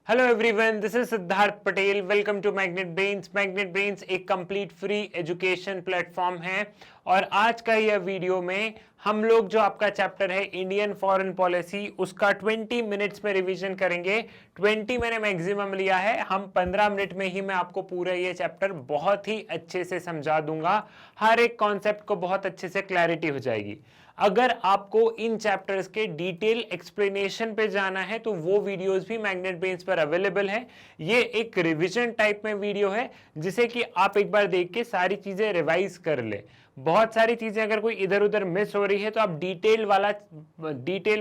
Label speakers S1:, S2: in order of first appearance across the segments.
S1: Hello everyone, this is Siddharth Patel. Welcome to magnet brains. Magnet brains एक complete free education platform है और आज का यह वीडियो में हम लोग जो आपका चैप्टर है इंडियन फॉरेन पॉलिसी उसका 20 मिनट्स में रिवीजन करेंगे। 20 मैंने मैक्सिमम लिया है, हम 15 मिनट में ही मैं आपको पूरा ये चैप्टर बहुत ही अच्छे से समझा दूंगा। हर एक कॉन्सेप्ट को बहुत अच्छे से क्लैरिटी हो जाएगी। अगर आपको इन चैप्टर्स के डिटेल एक्सप्लेनेशन पे जाना है तो वो वीडियोस भी मैग्नेट ब्रेन्स पर अवेलेबल है। ये एक रिवीजन टाइप में वीडियो है जिसे कि आप एक बार देख के सारी चीजें रिवाइज कर ले। बहुत सारी चीजें अगर कोई इधर उधर मिस हो रही है तो आप डिटेल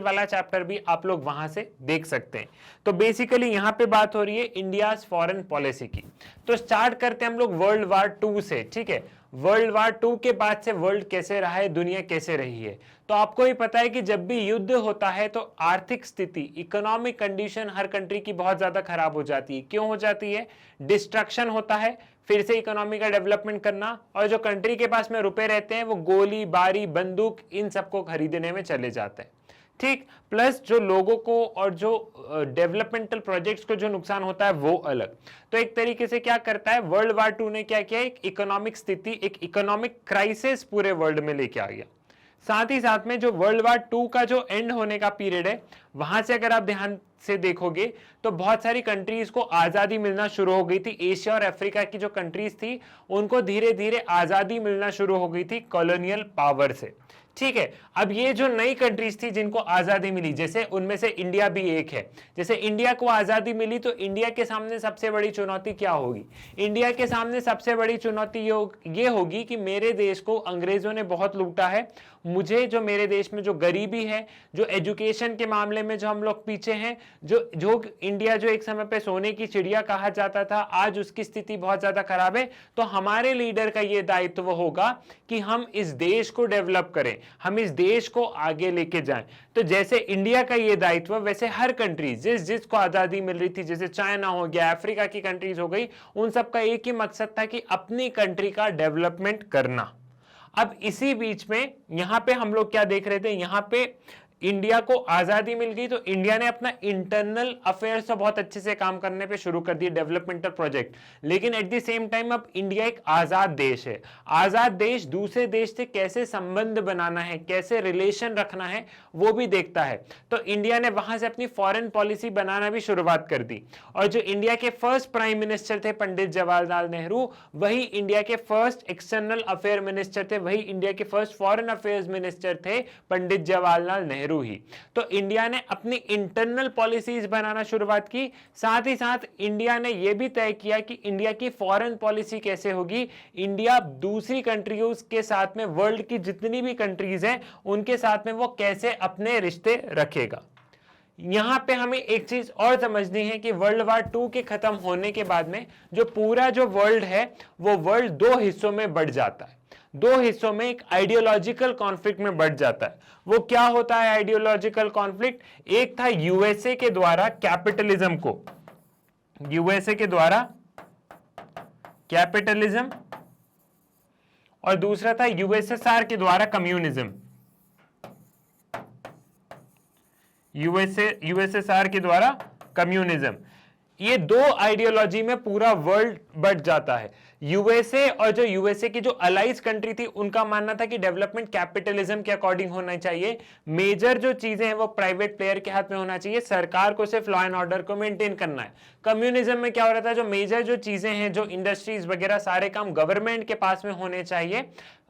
S1: वाला चैप्टर भी आप लोग वहां से देख सकते हैं। तो बेसिकली यहां पे बात हो रही है इंडियाज फॉरेन पॉलिसी की। तो स्टार्ट करते हैं हम लोग वर्ल्ड वार 2 से। ठीक है, वर्ल्ड वार 2 के बाद से वर्ल्ड कैसे रहा है, दुनिया कैसे रही है। तो आपको ही पता है कि जब भी युद्ध होता है तो आर्थिक स्थिति, इकोनॉमिक कंडीशन हर कंट्री की बहुत ज्यादा खराब हो जाती है। क्यों हो जाती है? डिस्ट्रक्शन होता है, फिर से इकोनॉमी का डेवलपमेंट करना, और जो कंट्री के पास में रुपए रहते हैं वो गोली बारी बंदूक इन सबको खरीदने में चले जाते हैं। ठीक, प्लस जो लोगों को और जो डेवलपमेंटल प्रोजेक्ट्स को जो नुकसान होता है वो अलग। तो एक तरीके से क्या करता है वर्ल्ड वार 2 ने क्या किया, एक इकोनॉमिक स्थिति, एक इकोनॉमिक क्राइसिस पूरे वर्ल्ड में लेके आ गया। साथ ही साथ में जो वर्ल्ड वार 2 का जो एंड होने का पीरियड है वहां से अगर आप ध्यान से देखोगे तो बहुत सारी कंट्रीज को आजादी मिलना शुरू हो गई थी। एशिया और अफ्रीका की जो कंट्रीज थी उनको धीरे धीरे आजादी मिलना शुरू हो गई थी कॉलोनियल पावर से। ठीक है, अब ये जो नई कंट्रीज थी जिनको आजादी मिली, जैसे उनमें से इंडिया भी एक है। जैसे इंडिया को आजादी मिली तो इंडिया के सामने सबसे बड़ी चुनौती क्या होगी? इंडिया के सामने सबसे बड़ी चुनौती ये होगी कि मेरे देश को अंग्रेजों ने बहुत लूटा है। मुझे जो मेरे देश में जो गरीबी है, जो एजुकेशन के मामले में जो हम लोग पीछे हैं, जो इंडिया जो एक समय पे सोने की चिड़िया कहा जाता था, आज उसकी स्थिति बहुत ज्यादा खराब है। तो हमारे लीडर का ये दायित्व होगा कि हम इस देश को डेवलप करें, हम इस देश को आगे लेके जाएं। तो जैसे इंडिया का ये दायित्व, वैसे हर कंट्री जिसको आजादी मिल रही थी, जैसे चाइना हो गया, अफ्रीका की कंट्रीज हो गई, उन सबका एक ही मकसद था कि अपनी कंट्री का डेवलपमेंट करना। अब इसी बीच में यहां पे हम लोग क्या देख रहे थे, यहां पे इंडिया को आजादी मिल गई तो इंडिया ने अपना इंटरनल अफेयर्स तो बहुत अच्छे से काम करने पे शुरू कर दिए, डेवलपमेंटल प्रोजेक्ट। लेकिन एट द सेम टाइम अब इंडिया एक आजाद देश है। आजाद देश दूसरे देश से कैसे संबंध बनाना है, कैसे रिलेशन रखना है, वो भी देखता है। तो इंडिया ने वहां से अपनी फॉरेन पॉलिसी बनाना भी शुरुआत कर दी। और जो इंडिया के फर्स्ट प्राइम मिनिस्टर थे पंडित जवाहरलाल नेहरू, वही इंडिया के फर्स्ट एक्सटर्नल अफेयर मिनिस्टर थे, वही इंडिया के फर्स्ट फॉरेन अफेयर्स मिनिस्टर थे पंडित जवाहरलाल नेहरू ही। तो इंडिया ने अपनी इंटरनल पॉलिसीज बनाना शुरुआत की। साथ ही साथ इंडिया ने यह भी तय किया कि इंडिया की फॉरेन पॉलिसी कैसे होगी। इंडिया दूसरी कंट्रियों के साथ में, वर्ल्ड की जितनी भी कंट्रीज हैं उनके साथ में वो कैसे अपने रिश्ते रखेगा। यहां पे हमें एक चीज और समझनी है कि वर्ल्ड वार 2 के खत्म होने के बाद में जो पूरा जो वर्ल्ड है वो वर्ल्ड दो हिस्सों में बढ़ जाता है। दो हिस्सों में एक आइडियोलॉजिकल कॉन्फ्लिक्ट में बढ़ जाता है। वो क्या होता है आइडियोलॉजिकल कॉन्फ्लिक्ट? एक था यूएसए के द्वारा कैपिटलिज्म को, यूएसए के द्वारा कैपिटलिज्म, और दूसरा था यूएसएसआर के द्वारा कम्युनिज्म। यूएसएसआर के द्वारा कम्युनिज्म। ये दो आइडियोलॉजी में पूरा वर्ल्ड बढ़ जाता है। यूएसए और जो यूएसए की जो अलाइज कंट्री थी उनका मानना था कि डेवलपमेंट कैपिटलिज्म के अकॉर्डिंग होना चाहिए। मेजर जो चीजें हैं वो प्राइवेट प्लेयर के हाथ में होना चाहिए, सरकार को सिर्फ लॉ एंड ऑर्डर को मेंटेन करना है। कम्युनिज्म में क्या हो रहा था, जो मेजर जो चीजें हैं, जो इंडस्ट्रीज वगैरह, सारे काम गवर्नमेंट के पास में होने चाहिए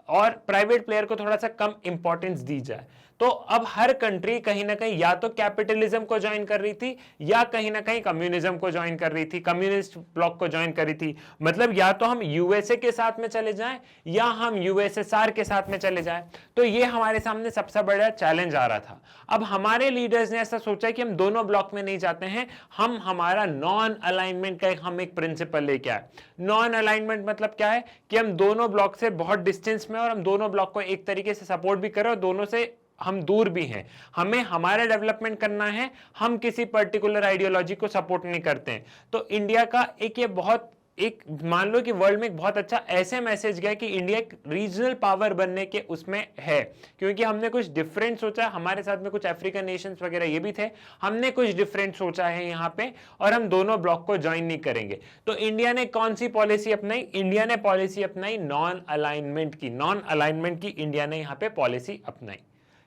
S1: और प्राइवेट प्लेयर को थोड़ा सा कम इंपॉर्टेंस दी जाए। तो अब हर कंट्री कहीं ना कहीं या तो कैपिटलिज्म को ज्वाइन कर रही थी या कहीं ना कहीं कम्युनिज्म को ज्वाइन कर रही थी, कम्युनिस्ट ब्लॉक को ज्वाइन कर रही थी। मतलब या तो हम यूएसए के साथ में चले जाएं या हम यूएसएसआर के साथ में चले जाएं। तो ये हमारे सामने सबसे बड़ा चैलेंज आ रहा था। अब हमारे लीडर्स ने ऐसा सोचा कि हम दोनों ब्लॉक में नहीं जाते हैं, हम हमारा नॉन अलाइनमेंट का हम एक प्रिंसिपल लेके आए। नॉन अलाइनमेंट मतलब क्या है कि हम दोनों ब्लॉक से बहुत डिस्टेंस में और हम दोनों ब्लॉक को एक तरीके से सपोर्ट भी करें और दोनों से हम दूर भी हैं। हमें हमारा डेवलपमेंट करना है, हम किसी पर्टिकुलर आइडियोलॉजी को सपोर्ट नहीं करते हैं। तो इंडिया का एक ये बहुत एक मान लो कि वर्ल्ड में एक बहुत अच्छा ऐसे मैसेज गया कि इंडिया एक रीजनल पावर बनने के उसमें है, क्योंकि हमने कुछ डिफरेंट सोचा, हमारे साथ में कुछ अफ्रीकन नेशंस वगैरह ये भी थे, हमने कुछ डिफरेंट सोचा है यहाँ पे और हम दोनों ब्लॉक को ज्वाइन नहीं करेंगे। तो इंडिया ने कौन सी पॉलिसी अपनाई? इंडिया ने पॉलिसी अपनाई नॉन अलाइनमेंट की। नॉन अलाइनमेंट की इंडिया ने यहाँ पे पॉलिसी अपनाई।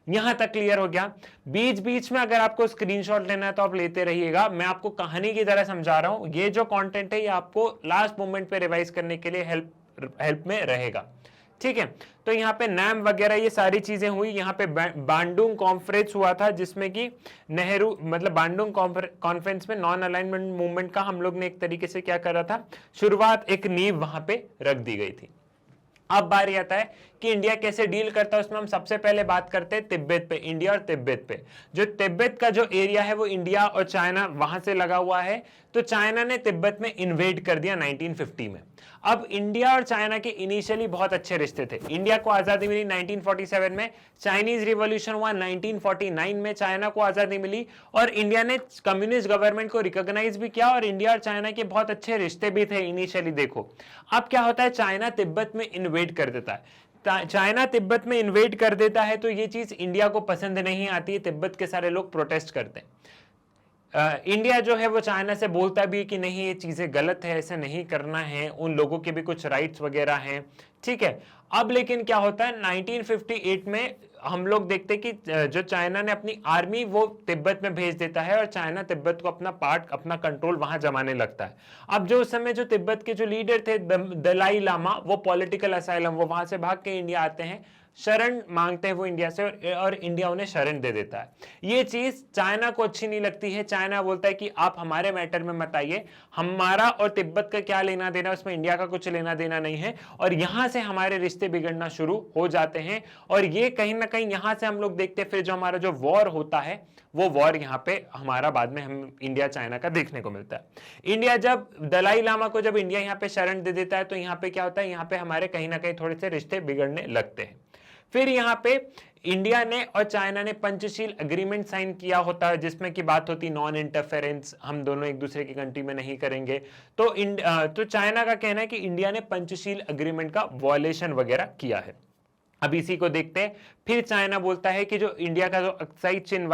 S1: यहां तक क्लियर हो गया? बीच बीच में अगर आपको स्क्रीनशॉट लेना है तो आप लेते रहिएगा, मैं आपको कहानी की तरह समझा रहा हूं। ये जो कंटेंट है ये आपको लास्ट मोमेंट पे रिवाइज करने के लिए हेल्प में रहेगा, ठीक है। तो यहाँ पे नैम वगैरह ये सारी चीजें हुई। यहाँ पे बांडुंग कॉन्फ्रेंस हुआ था जिसमें कि नेहरू मतलब बांडुंग कॉन्फ्रेंस में नॉन अलाइनमेंट मूवमेंट का हम लोग ने एक तरीके से क्या करा था, शुरुआत, एक नींव वहां पे रख दी गई थी। अब बारी आता है कि इंडिया कैसे डील करता है, उसमें हम सबसे पहले बात करते हैं तिब्बत पे, इंडिया और तिब्बत पे। जो तिब्बत का जो एरिया है वो इंडिया और चाइना वहां से लगा हुआ है, तो चाइना ने तिब्बत में इन्वेड कर दिया 1950 में। अब इंडिया और चाइना के इनिशियली बहुत अच्छे रिश्ते थे। इंडिया को आजादी मिली 1947 में, चाइनीज रिवॉल्यूशन हुआ 1949 में, चाइना को आजादी मिली और इंडिया ने कम्युनिस्ट गवर्नमेंट को रिकॉग्नाइज भी किया और इंडिया और चाइना के बहुत अच्छे रिश्ते भी थे इनिशियली। देखो अब क्या होता है, चाइना तिब्बत में इन्वेड कर देता है। चाइना तिब्बत में इन्वेड कर देता है तो ये चीज इंडिया को पसंद नहीं आती है, तिब्बत के सारे लोग प्रोटेस्ट करते हैं। इंडिया जो है वो चाइना से बोलता भी है कि नहीं ये चीजें गलत है, ऐसा नहीं करना है, उन लोगों के भी कुछ राइट्स वगैरह हैं, ठीक है। अब लेकिन क्या होता है 1958 में हम लोग देखते हैं कि जो चाइना ने अपनी आर्मी वो तिब्बत में भेज देता है और चाइना तिब्बत को अपना पार्ट, अपना कंट्रोल वहां जमाने लगता है। अब जो उस समय जो तिब्बत के जो लीडर थे दलाई लामा, वो पॉलिटिकल असाइलम, वो वहां से भाग के इंडिया आते हैं, शरण मांगते हैं वो इंडिया से और इंडिया उन्हें शरण दे देता है। ये चीज चाइना को अच्छी नहीं लगती है। चाइना बोलता है कि आप हमारे मैटर में मत आइए, हमारा और तिब्बत का क्या लेना देना, उसमें इंडिया का कुछ लेना देना नहीं है। और यहां से हमारे रिश्ते बिगड़ना शुरू हो जाते हैं और ये कहीं ना कहीं यहां से हम लोग देखते हैं फिर जो हमारा जो वॉर होता है वो वॉर यहाँ पे हमारा बाद में हम इंडिया चाइना का देखने को मिलता है। इंडिया जब दलाई लामा को जब इंडिया यहाँ पे शरण दे देता है तो यहाँ पे क्या होता है, यहाँ पे हमारे कहीं ना कहीं थोड़े से रिश्ते बिगड़ने लगते हैं। फिर यहाँ पे इंडिया ने और चाइना ने पंचशील एग्रीमेंट साइन किया होता है जिसमें की बात होती नॉन इंटरफेरेंस, हम दोनों एक दूसरे की कंट्री में नहीं करेंगे। तो चाइना का कहना है कि इंडिया ने पंचशील एग्रीमेंट का वॉयलेशन वगैरह किया है। अब इसी को देखते हैं। फिर चाइना बोलता है कि जो इंडिया का जो अक्साई चीन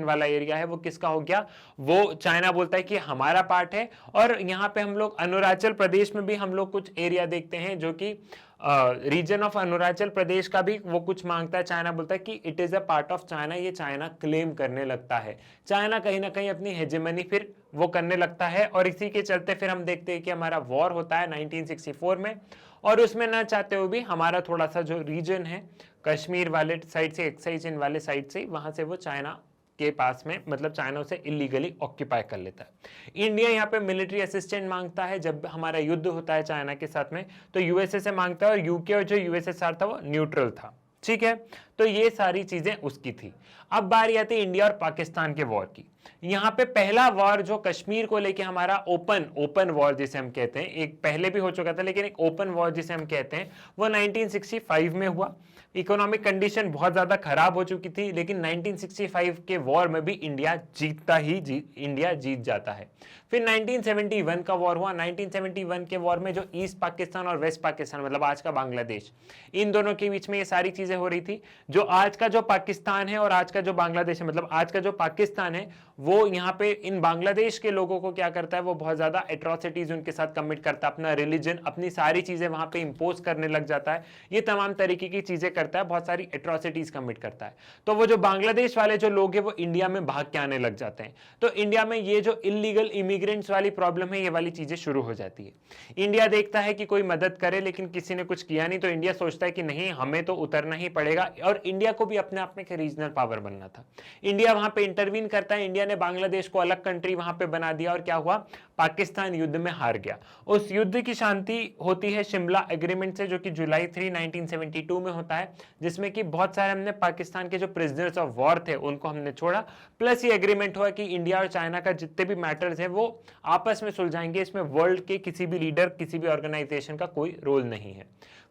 S1: वाला एरिया है वो किसका हो गया, वो चाइना बोलता है कि हमारा पार्ट है। और यहाँ पे हम लोग अरुणाचल प्रदेश में भी हम लोग कुछ एरिया देखते हैं जो कि रीजन ऑफ अरुणाचल प्रदेश का भी वो कुछ मांगता है। चाइना बोलता है कि it is a part of China, ये चाइना क्लेम करने लगता है। चाइना कहीं ना कहीं अपनी हेजेमनी फिर वो करने लगता है और इसी के चलते फिर हम देखते हैं कि हमारा वॉर होता है 1964 में और उसमें ना चाहते हुए भी हमारा थोड़ा सा जो रीजन है कश्मीर वाले साइड से, एक्साई चीन वाले साइड से, वहां से वो चाइना के पास में मतलब चाइना उसे इलीगली ऑक्यूपाई कर लेता है। इंडिया यहाँ पे मिलिट्री असिस्टेंट मांगता है जब हमारा युद्ध होता है चाइना के साथ में, तो यूएसए से मांगता है और यूके और जो यूएसएसआर था वो न्यूट्रल था, ठीक है। तो ये सारी चीजें उसकी थी। अब बारी आती है इंडिया और पाकिस्तान के वॉर की। यहाँ पे पहला वॉर जो कश्मीर को लेके हमारा ओपन वॉर जिसे हम कहते हैं, एक पहले भी हो चुका था लेकिन एक ओपन वॉर जिसे हम कहते हैं वो 1965 में हुआ। इकोनॉमिक कंडीशन बहुत ज्यादा खराब हो चुकी थी लेकिन 1965 के वॉर में भी इंडिया जीत जाता है। फिर 1971 का वॉर हुआ। 1971 के वॉर में जो ईस्ट पाकिस्तान और वेस्ट पाकिस्तान मतलब आज का बांग्लादेश, इन दोनों के बीच में ये सारी चीजें हो रही थी। जो आज का जो पाकिस्तान है और आज का जो बांग्लादेश है, मतलब आज का जो पाकिस्तान है वो यहाँ पे इन बांग्लादेश के लोगों को क्या करता है, वो बहुत ज्यादा एट्रोसिटीज उनके साथ कमिट करता है, अपना रिलीजन, अपनी सारी चीजें वहां पे इंपोज करने लग जाता है, ये तमाम तरीके की चीजें करता है, बहुत सारी एट्रोसिटीज कमिट करता है। तो वो जो बांग्लादेश वाले जो लोग हैं वो इंडिया में भाग के आने लग जाते हैं। तो इंडिया में ये जो इलीगल इमिग्रेंट्स वाली प्रॉब्लम है, ये वाली चीजें शुरू हो जाती है। इंडिया देखता है कि कोई मदद करे लेकिन किसी ने कुछ किया नहीं, तो इंडिया सोचता है कि नहीं हमें तो उतरना ही पड़ेगा। और इंडिया को भी अपने आप में एक रीजनल पावर बनना था। इंडिया वहां पे इंटरवीन करता है। इंडिया ने बांग्लादेश को अलग कंट्री वहां पे बना दिया और क्या हुआ, पाकिस्तान युद्ध में हार गया। उस युद्ध की शांति होती है शिमला एग्रीमेंट से, जो कि जुलाई 3, 1972 में होता है, जिसमें कि बहुत सारे हमने पाकिस्तान के जो प्रिजनर्स ऑफ वॉर थे उनको हमने छोड़ा। प्लस ये एग्रीमेंट हुआ कि इंडिया और चाइना का जितने भी मैटर्स है वो आपस में सुलझाएंगे, इसमें वर्ल्ड के किसी भी लीडर, किसी भी ऑर्गेनाइजेशन का कोई रोल नहीं है।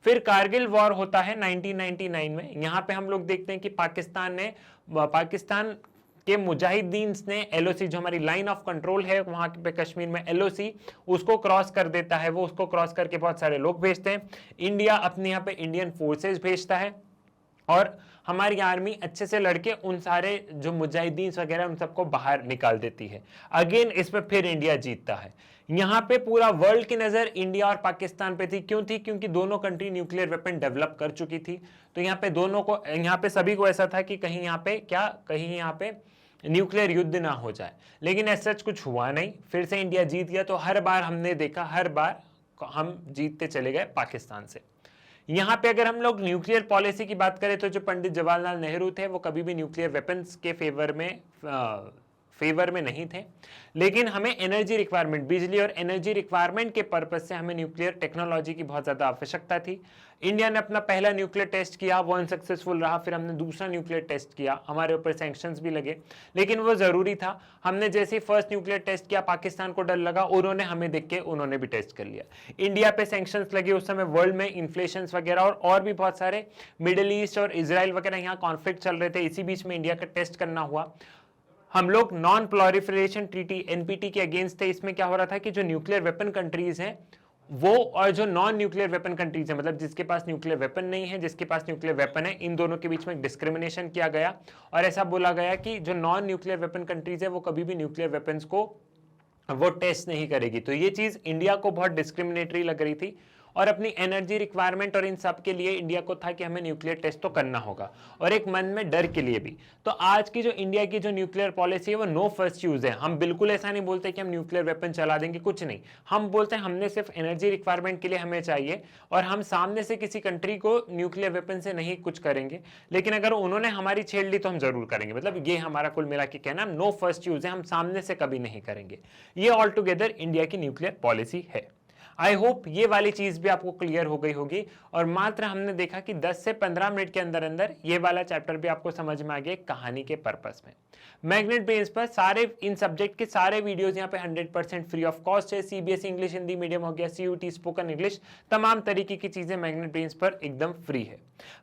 S1: फिर कारगिल वॉर होता है 1999 में। यहां पे हम लोग देखते हैं कि पाकिस्तान कि मुजाहिदीन ने एलओसी, जो हमारी लाइन ऑफ कंट्रोल है वहां पे कश्मीर में एलओसी, उसको क्रॉस कर देता है। वो उसको क्रॉस करके बहुत सारे लोग भेजते हैं। इंडिया अपने यहाँ पे इंडियन फोर्सेस भेजता है और हमारी आर्मी अच्छे से लड़के उन सारे जो मुजाहिदीन वगैरह उन सबको बाहर निकाल देती है। अगेन इसमें फिर इंडिया जीतता है। यहां पे पूरा वर्ल्ड की नजर इंडिया और पाकिस्तान पे थी। क्यों थी? क्योंकि दोनों कंट्री न्यूक्लियर वेपन डेवलप कर चुकी थी। तो यहाँ पे दोनों को, यहाँ पे सभी को ऐसा था कि कहीं यहाँ पे कहीं यहाँ पे न्यूक्लियर युद्ध ना हो जाए, लेकिन ऐसा कुछ हुआ नहीं। फिर से इंडिया जीत गया। तो हर बार हमने देखा, हर बार हम जीतते चले गए पाकिस्तान से। यहां पे अगर हम लोग न्यूक्लियर पॉलिसी की बात करें तो जो पंडित जवाहरलाल नेहरू थे वो कभी भी न्यूक्लियर वेपन्स के फेवर में नहीं थे, लेकिन हमें एनर्जी रिक्वायरमेंट, बिजली और एनर्जी रिक्वायरमेंट के पर्पज से हमें न्यूक्लियर टेक्नोलॉजी की बहुत ज्यादा आवश्यकता थी। इंडिया ने अपना पहला न्यूक्लियर टेस्ट किया, वो अनसक्सेसफुल रहा। फिर हमने दूसरा न्यूक्लियर टेस्ट किया, हमारे ऊपर सैंक्शंस भी लगे, लेकिन वो जरूरी था। हमने जैसे ही फर्स्ट न्यूक्लियर टेस्ट किया, पाकिस्तान को डर लगा, उन्होंने हमें देख के उन्होंने भी टेस्ट कर लिया। इंडिया पे सैंक्शंस लगे। उस समय वर्ल्ड में इन्फ्लेशन वगैरह और भी बहुत सारे मिडिल ईस्ट और इजराइल वगैरह यहाँ कॉन्फ्लिक्ट चल रहे थे। इसी बीच में इंडिया का टेस्ट करना हुआ। हम लोग नॉन प्रोलिफरेशन ट्रीटी एनपीटी के अगेंस्ट थे। इसमें क्या हो रहा था कि जो न्यूक्लियर वेपन कंट्रीज हैं वो और जो नॉन न्यूक्लियर वेपन कंट्रीज है, मतलब जिसके पास न्यूक्लियर वेपन नहीं है, जिसके पास न्यूक्लियर वेपन है, इन दोनों के बीच में डिस्क्रिमिनेशन किया गया और ऐसा बोला गया कि जो नॉन न्यूक्लियर वेपन कंट्रीज है वो कभी भी न्यूक्लियर वेपन्स को वो टेस्ट नहीं करेगी। तो ये चीज इंडिया को बहुत डिस्क्रिमिनेटरी लग रही थी और अपनी एनर्जी रिक्वायरमेंट और इन सब के लिए इंडिया को था कि हमें न्यूक्लियर टेस्ट तो करना होगा, और एक मन में डर के लिए भी। तो आज की जो इंडिया की जो न्यूक्लियर पॉलिसी है वो नो फर्स्ट यूज है। हम बिल्कुल ऐसा नहीं बोलते कि हम न्यूक्लियर वेपन चला देंगे, कुछ नहीं। हम बोलते हैं हमने सिर्फ एनर्जी रिक्वायरमेंट के लिए हमें चाहिए, और हम सामने से किसी कंट्री को न्यूक्लियर वेपन से नहीं कुछ करेंगे, लेकिन अगर उन्होंने हमारी छेड़ ली तो हम जरूर करेंगे। मतलब ये हमारा कुल मिला के कहना, नो फर्स्ट यूज है, हम सामने से कभी नहीं करेंगे। ये ऑल टुगेदर इंडिया की न्यूक्लियर पॉलिसी है। आई होप ये वाली चीज भी आपको क्लियर हो गई होगी, और मात्र हमने देखा कि 10 से 15 मिनट के अंदर अंदर ये वाला चैप्टर भी आपको समझ में आ गया कहानी के पर्पस में। मैग्नेट ब्रेन्स पर सारे इन सब्जेक्ट के सारे वीडियोस यहाँ पे 100% फ्री ऑफ कॉस्ट है। सीबीएसई इंग्लिश हिंदी मीडियम हो गया, सीयूटी स्पोकन इंग्लिश, तमाम तरीके की चीजें मैग्नेट ब्रेन्स पर एकदम फ्री है।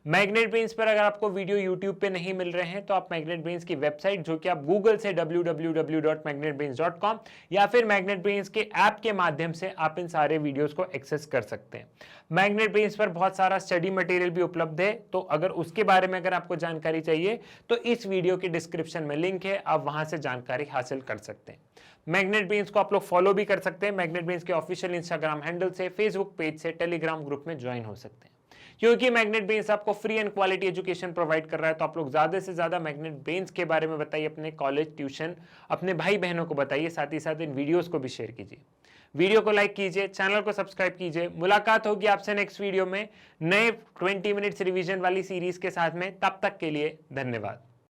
S1: मैग्नेट ब्रेन्स पर अगर आपको वीडियो यूट्यूब पे नहीं मिल रहे हैं तो आप मैग्नेट ब्रेन्स की वेबसाइट, जो कि आप गूगल से www.magnetbrains.com या फिर मैग्नेट ब्रेन्स के ऐप के माध्यम से आप इन सारे वीडियोस को एक्सेस कर सकते हैं। मैग्नेट ब्रेन्स पर बहुत सारा स्टडी मटेरियल भी उपलब्ध है, तो अगर उसके बारे में अगर आपको जानकारी चाहिए तो इस वीडियो के डिस्क्रिप्शन में लिंक है, आप वहां से जानकारी हासिल कर सकते हैं। मैग्नेट ब्रेन्स को आप लोग फॉलो भी कर सकते हैं। मैग्नेट ब्रेन्स के ऑफिशियल इंस्टाग्राम हैंडल से, फेसबुक पेज से, टेलीग्राम ग्रुप में ज्वाइन हो सकते हैं। क्योंकि मैग्नेट ब्रेन्स आपको free and quality education provide कर रहा है, तो आप लोग ज्यादा से ज्यादा मैग्नेट ब्रेन्स के बारे में बताइए, अपने कॉलेज, ट्यूशन, अपने भाई बहनों को बताइए, साथ ही साथ इन वीडियोस को भी शेयर कीजिए। वीडियो को लाइक कीजिए, चैनल को सब्सक्राइब कीजिए। मुलाकात होगी आपसे नेक्स्ट वीडियो में नए 20 मिनट्स रिवीजन वाली सीरीज के साथ में। तब तक के लिए धन्यवाद।